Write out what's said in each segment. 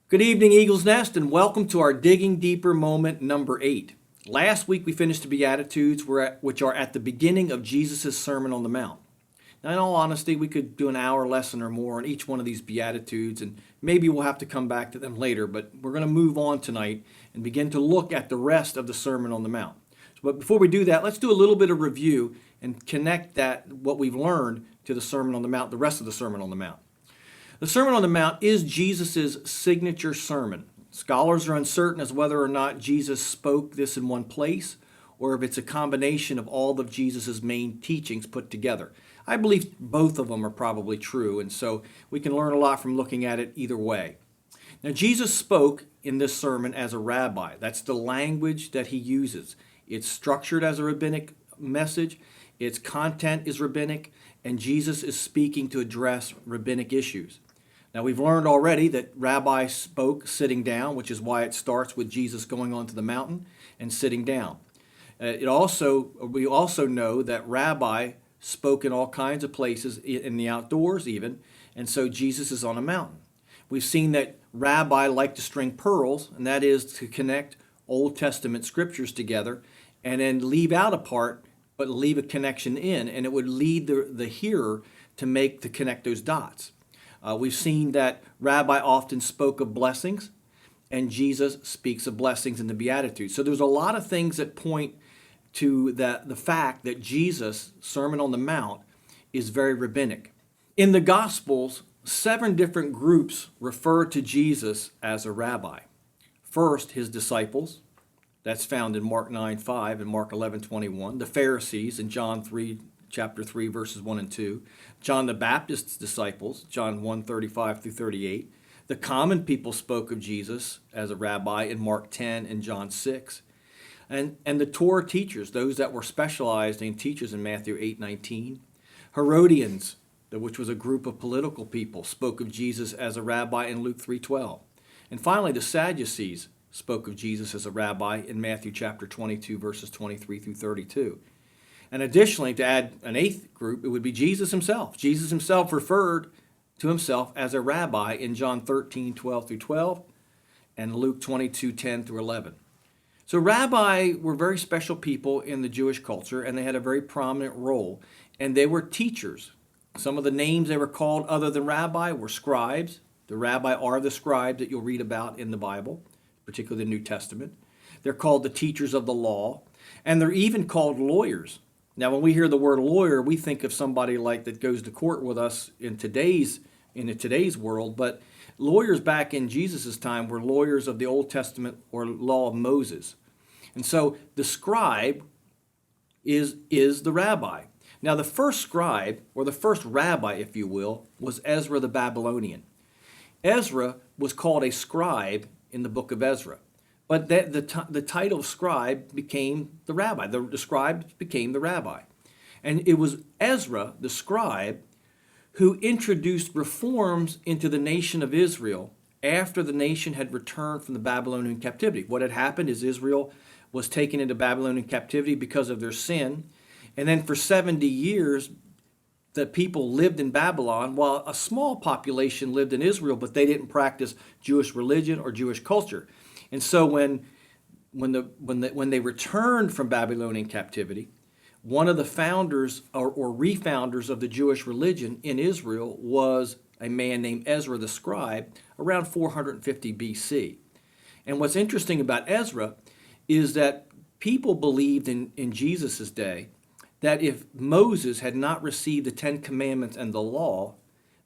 Good evening, Eagle's Nest, and welcome to our Digging Deeper moment number 8. Last week we finished the Beatitudes, which are at the beginning of Jesus' Sermon on the Mount. Now, in all honesty, we could do an hour lesson or more on each one of these Beatitudes, and maybe we'll have to come back to them later, but we're going to move on tonight and begin to look at the rest of the Sermon on the Mount. But before we do that, let's do a little bit of review and connect what we've learned to the Sermon on the Mount, the rest of the Sermon on the Mount. The Sermon on the Mount is Jesus' signature sermon. Scholars are uncertain as whether or not Jesus spoke this in one place or if it's a combination of all of Jesus' main teachings put together. I believe both of them are probably true, and so we can learn a lot from looking at it either way. Now, Jesus spoke in this sermon as a rabbi. That's the language that he uses. It's structured as a rabbinic message, its content is rabbinic, and Jesus is speaking to address rabbinic issues. Now, we've learned already that Rabbi spoke sitting down, which is why it starts with Jesus going onto the mountain and sitting down. We also know that Rabbi spoke in all kinds of places, in the outdoors even, and so Jesus is on a mountain. We've seen that Rabbi liked to string pearls, and that is to connect Old Testament scriptures together and then leave out a part, but leave a connection in, and it would lead the hearer to connect those dots. We've seen that Rabbi often spoke of blessings, and Jesus speaks of blessings in the Beatitudes. So there's a lot of things that point to the fact that Jesus' Sermon on the Mount is very rabbinic. In the Gospels, 7 different groups refer to Jesus as a rabbi. First, his disciples. That's found in Mark 9:5 and Mark 11:21. The Pharisees in chapter 3, verses 1 and 2. John the Baptist's disciples, John 1:35 through 38. The common people spoke of Jesus as a rabbi in Mark 10 and John 6. And the Torah teachers, those that were specialized in teachers in Matthew 8:19. Herodians, which was a group of political people, spoke of Jesus as a rabbi in Luke 3:12. And finally, the Sadducees spoke of Jesus as a rabbi in Matthew chapter 22, verses 23 through 32. And additionally, to add an 8th group, it would be Jesus himself. Jesus himself referred to himself as a rabbi in John 13:12 through 12 and Luke 22:10 through 11. So rabbi were very special people in the Jewish culture, and they had a very prominent role, and they were teachers. Some of the names they were called other than rabbi were scribes. The rabbi are the scribes that you'll read about in the Bible, particularly the New Testament. They're called the teachers of the law, and they're even called lawyers. Now, when we hear the word lawyer, we think of somebody like that goes to court with us in today's world, but lawyers back in Jesus' time were lawyers of the Old Testament or law of Moses. And so the scribe is the rabbi. Now, the first scribe, or the first rabbi, if you will, was Ezra the Babylonian. Ezra was called a scribe in the book of Ezra. But the title of scribe became the rabbi. The scribe became the rabbi. And it was Ezra, the scribe, who introduced reforms into the nation of Israel after the nation had returned from the Babylonian captivity. What had happened is Israel was taken into Babylonian captivity because of their sin. And then for 70 years, the people lived in Babylon, while a small population lived in Israel, but they didn't practice Jewish religion or Jewish culture. And so when they returned from Babylonian captivity, one of the founders or refounders of the Jewish religion in Israel was a man named Ezra the scribe around 450 BC. And what's interesting about Ezra is that people believed in Jesus' day that if Moses had not received the 10 Commandments and the law,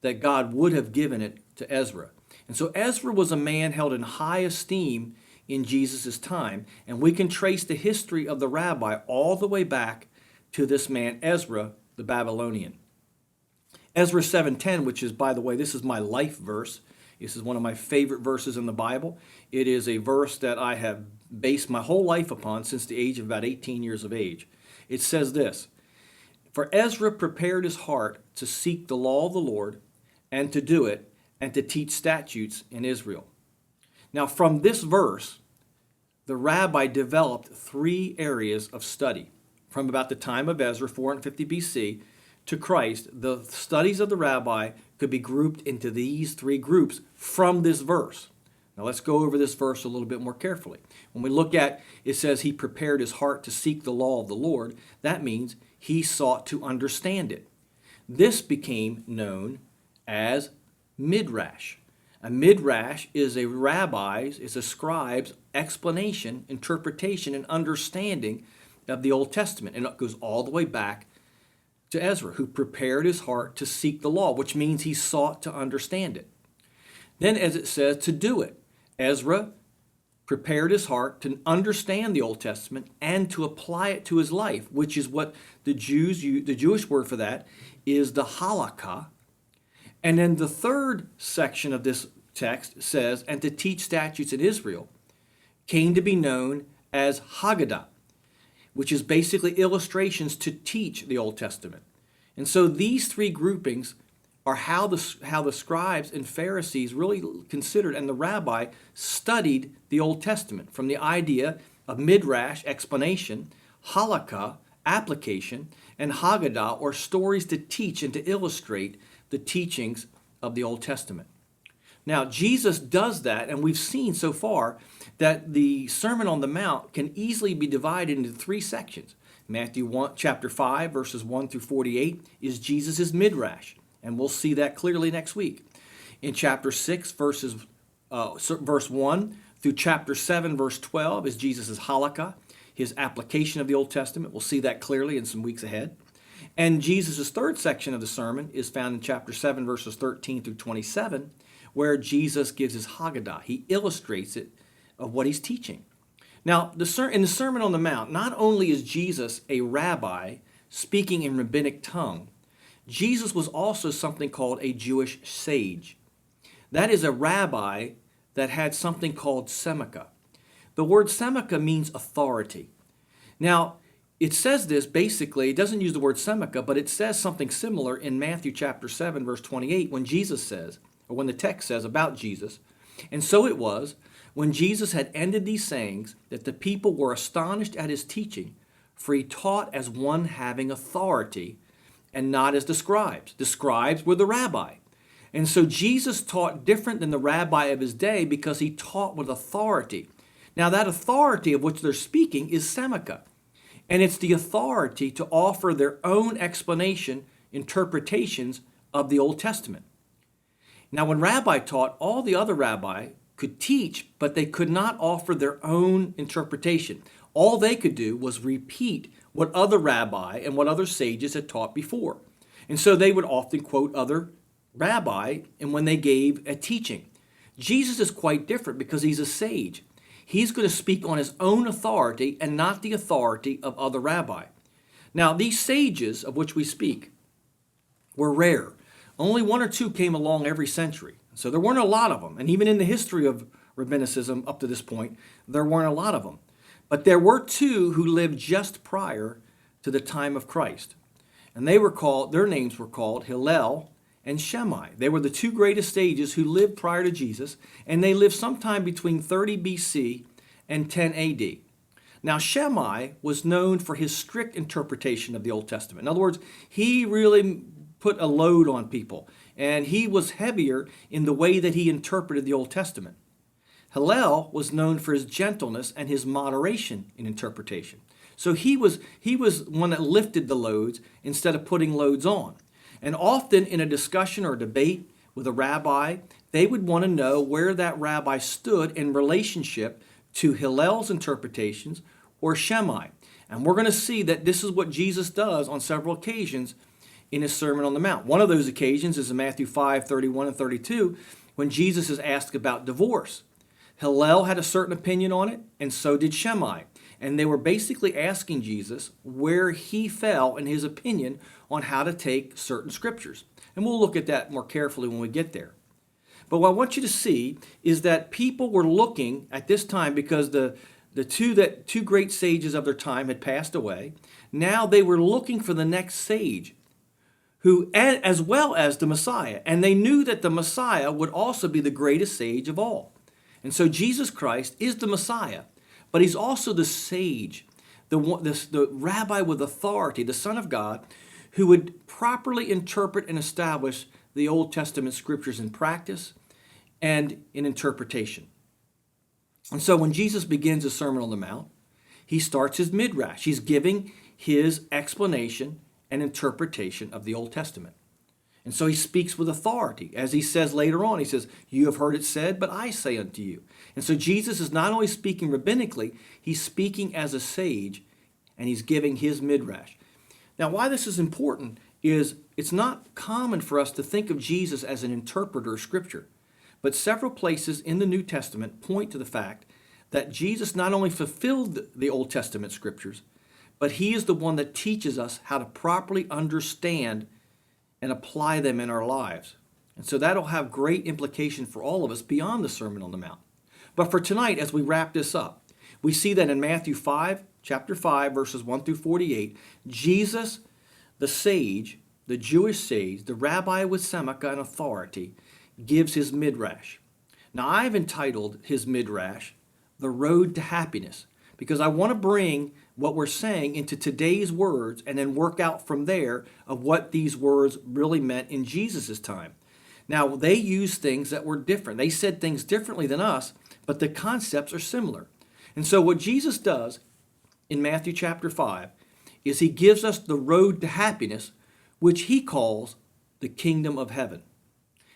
that God would have given it to Ezra. And so Ezra was a man held in high esteem in Jesus' time, and we can trace the history of the rabbi all the way back to this man Ezra the Babylonian. Ezra 7:10, which is, by the way, this is my life verse. This is one of my favorite verses in the Bible. It is a verse that I have based my whole life upon since the age of about 18 years of age. It says this: "For Ezra prepared his heart to seek the law of the Lord and to do it, and to teach statutes in Israel." Now, from this verse, the rabbi developed 3 areas of study. From about the time of Ezra, 450 BC, to Christ, the studies of the rabbi could be grouped into these 3 groups from this verse. Now let's go over this verse a little bit more carefully. When we look at, it says he prepared his heart to seek the law of the Lord. That means he sought to understand it. This became known as Midrash. A Midrash is a rabbi's, is a scribe's explanation, interpretation, and understanding of the Old Testament. And it goes all the way back to Ezra, who prepared his heart to seek the law, which means he sought to understand it. Then, as it says, to do it. Ezra prepared his heart to understand the Old Testament and to apply it to his life, which is what the Jewish word for that is the halakha. And then the third section of this text says, and to teach statutes in Israel, came to be known as Haggadah, which is basically illustrations to teach the Old Testament. And so these three groupings are how the scribes and Pharisees really considered, and the rabbi studied the Old Testament, from the idea of Midrash, explanation, halakha, application, and Haggadah, or stories to teach and to illustrate the teachings of the Old Testament. Now, Jesus does that, and we've seen so far that the Sermon on the Mount can easily be divided into three sections. Chapter 5, verses 1 through 48 is Jesus' Midrash, and we'll see that clearly next week. In chapter 6, verse 1 through chapter 7, verse 12 is Jesus' halakha, his application of the Old Testament. We'll see that clearly in some weeks ahead. And Jesus' third section of the sermon is found in chapter 7, verses 13 through 27, where Jesus gives his Haggadah. He illustrates it of what he's teaching. Now, in the Sermon on the Mount, not only is Jesus a rabbi speaking in rabbinic tongue, Jesus was also something called a Jewish sage. That is a rabbi that had something called semika. The word semika means authority. Now, it says this basically, it doesn't use the word semika, but it says something similar in Matthew chapter 7, verse 28, when Jesus says, or when the text says about Jesus, and so it was, when Jesus had ended these sayings, that the people were astonished at his teaching, for he taught as one having authority, and not as the scribes. The scribes were the rabbi. And so Jesus taught different than the rabbi of his day because he taught with authority. Now that authority of which they're speaking is semika. And it's the authority to offer their own explanation, interpretations of the Old Testament. Now when rabbi taught, all the other rabbi could teach, but they could not offer their own interpretation. All they could do was repeat what other rabbi and what other sages had taught before. And so they would often quote other rabbi and when they gave a teaching. Jesus is quite different because he's a sage. He's going to speak on his own authority and not the authority of other rabbi. Now, these sages of which we speak were rare. Only one or two came along every century. So there weren't a lot of them. And even in the history of rabbinicism up to this point, there weren't a lot of them. But there were two who lived just prior to the time of Christ. And their names were called Hillel and Shammai. They were the two greatest sages who lived prior to Jesus, and they lived sometime between 30 BC and 10 AD. Now, Shammai was known for his strict interpretation of the Old Testament. In other words, he really put a load on people, and he was heavier in the way that he interpreted the Old Testament. Hillel was known for his gentleness and his moderation in interpretation. So he was one that lifted the loads instead of putting loads on. And often in a discussion or debate with a rabbi, they would want to know where that rabbi stood in relationship to Hillel's interpretations or Shammai. And we're going to see that this is what Jesus does on several occasions in his Sermon on the Mount. One of those occasions is in Matthew 5, 31 and 32, when Jesus is asked about divorce. Hillel had a certain opinion on it, and so did Shammai. And they were basically asking Jesus where he fell in his opinion on how to take certain scriptures. And we'll look at that more carefully when we get there. But what I want you to see is that people were looking at this time because the two great sages of their time had passed away. Now they were looking for the next sage, who, as well as the Messiah. And they knew that the Messiah would also be the greatest sage of all. And so Jesus Christ is the Messiah, but he's also the sage, the rabbi with authority, the Son of God, who would properly interpret and establish the Old Testament scriptures in practice and in interpretation. And so when Jesus begins his Sermon on the Mount, he starts his Midrash. He's giving his explanation and interpretation of the Old Testament. And so he speaks with authority. As he says later on, he says, "You have heard it said, but I say unto you." And so Jesus is not only speaking rabbinically, he's speaking as a sage, and he's giving his Midrash. Now, why this is important is it's not common for us to think of Jesus as an interpreter of Scripture. But several places in the New Testament point to the fact that Jesus not only fulfilled the Old Testament Scriptures, but he is the one that teaches us how to properly understand and apply them in our lives. And so that'll have great implication for all of us beyond the Sermon on the Mount. But for tonight, as we wrap this up, we see that in Matthew 5, chapter 5, verses 1 through 48, Jesus, the sage, the Jewish sage, the rabbi with semaka and authority, gives his Midrash. Now, I've entitled his Midrash, "The Road to Happiness," because I want to bring what we're saying into today's words and then work out from there of what these words really meant in Jesus' time. Now, they used things that were different. They said things differently than us, but the concepts are similar. And so what Jesus does in Matthew chapter 5 is he gives us the road to happiness, which he calls the kingdom of heaven.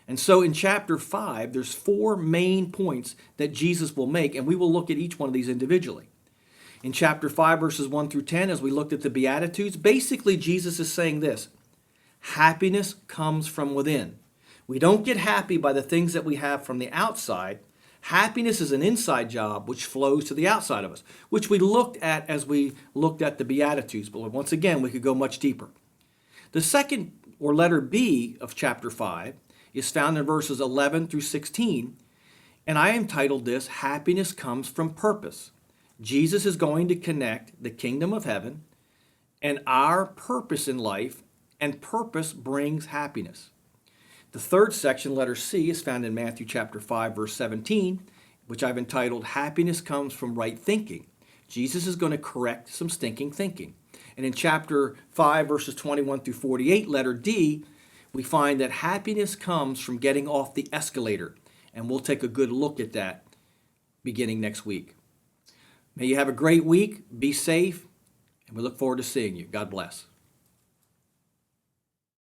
And so in chapter 5, there's 4 main points that Jesus will make, and we will look at each one of these individually. In chapter 5, verses 1 through 10, as we looked at the Beatitudes, basically Jesus is saying this: happiness comes from within. We don't get happy by the things that we have from the outside. Happiness is an inside job which flows to the outside of us, which we looked at as we looked at the Beatitudes. But once again, we could go much deeper. The second, or letter B, of chapter 5 is found in verses 11 through 16, and I entitled this, "Happiness Comes from Purpose." Jesus is going to connect the kingdom of heaven and our purpose in life, and purpose brings happiness. The third section, letter C, is found in Matthew chapter 5, verse 17, which I've entitled, "Happiness Comes from Right Thinking." Jesus is going to correct some stinking thinking. And in chapter 5, verses 21 through 48, letter D, we find that happiness comes from getting off the escalator. And we'll take a good look at that beginning next week. May you have a great week. Be safe. And we look forward to seeing you. God bless.